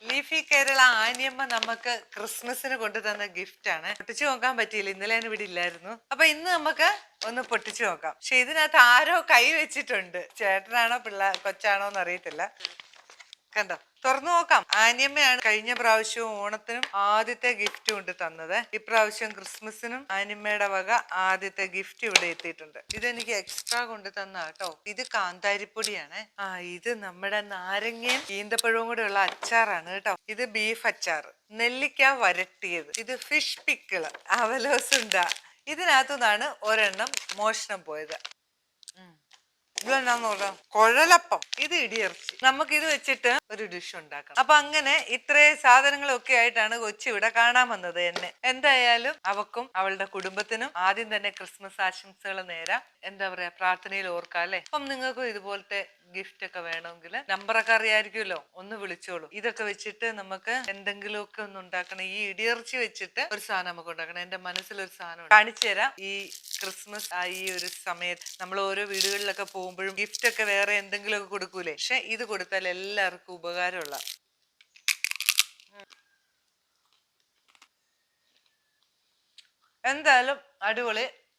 Leafy Kerala Aniyamma നമുക്ക് ക്രിസ്മസിന് കൊണ്ടുതന്ന gift ആണ്. പൊട്ടിച്ചു നോക്കാൻ പറ്റിയില്ല, ഇന്നലെ ഞാൻ ഇവിടെ ഇല്ലായിരുന്നു. അപ്പൊ ഇന്ന് നമുക്ക് ഒന്ന് പൊട്ടിച്ചു നോക്കാം. പക്ഷെ ഇതിനകത്ത് ആരോ കൈ വെച്ചിട്ടുണ്ട്. ചേട്ടനാണോ കൊച്ചാണോ എന്ന് അറിയത്തില്ല. കണ്ടോ, തുറന്നു നോക്കാം. ആനിയമ്മയാണ് കഴിഞ്ഞ പ്രാവശ്യവും ഓണത്തിനും ആദ്യത്തെ ഗിഫ്റ്റ് കൊണ്ട് തന്നത്. ഇപ്രാവശ്യം ക്രിസ്മസിനും ആനിയമ്മയുടെ വക ആദ്യത്തെ ഗിഫ്റ്റ് ഇവിടെ എത്തിയിട്ടുണ്ട്. ഇതെനിക്ക് എക്സ്ട്രാ കൊണ്ട് തന്ന കേട്ടോ. ഇത് കാന്താരിപ്പൊടിയാണ്. ഇത് നമ്മുടെ നാരങ്ങയും ഈന്തപ്പഴവും കൂടെ ഉള്ള അച്ചാറാണ് കേട്ടോ. ഇത് ബീഫ് അച്ചാർ, നെല്ലിക്ക വരട്ടിയത്, ഇത് ഫിഷ് പിക്കിള്, അവലോസുണ്ട. ഇതിനകത്തുനിന്നാണ് ഒരെണ്ണം മോഷണം പോയത്. ഇതെന്നാന്ന് പറയാം, കുഴലപ്പം. ഇത് ഇടിയിറച്ചി. നമുക്ക് ഇത് വെച്ചിട്ട് ഒരു ഡിഷ് ഉണ്ടാക്കണം. അപ്പൊ അങ്ങനെ ഇത്രയും സാധനങ്ങളൊക്കെ ആയിട്ടാണ് കൊച്ചി ഇവിടെ കാണാൻ വന്നത് എന്നെ. എന്തായാലും അവക്കും അവളുടെ കുടുംബത്തിനും ആദ്യം തന്നെ ക്രിസ്മസ് ആശംസകൾ നേരാം. എന്താ പറയാ, പ്രാർത്ഥനയിൽ ഓർക്കാം അല്ലെ. അപ്പം നിങ്ങൾക്കും ഇതുപോലത്തെ ഗിഫ്റ്റ് ഒക്കെ വേണമെങ്കിൽ നമ്പറൊക്കെ അറിയായിരിക്കുമല്ലോ, ഒന്ന് വിളിച്ചോളൂ. ഇതൊക്കെ വെച്ചിട്ട് നമുക്ക് എന്തെങ്കിലുമൊക്കെ ഒന്ന് ഉണ്ടാക്കണം. ഈ ഇടിയിറച്ചി വെച്ചിട്ട് ഒരു സാധനം നമുക്ക് ഉണ്ടാക്കണം. എന്റെ മനസ്സിലൊരു സാധനം കാണിച്ചു തരാം. ഈ ക്രിസ്മസ് ഈ ഒരു സമയത്ത് നമ്മൾ ഓരോ വീടുകളിലൊക്കെ പോകുമ്പോഴും ഗിഫ്റ്റ് ഒക്കെ വേറെ എന്തെങ്കിലുമൊക്കെ കൊടുക്കൂലേ. പക്ഷെ ഇത് കൊടുത്താൽ എല്ലാവർക്കും ഉപകാരമുള്ള. എന്തായാലും അടിപൊളി.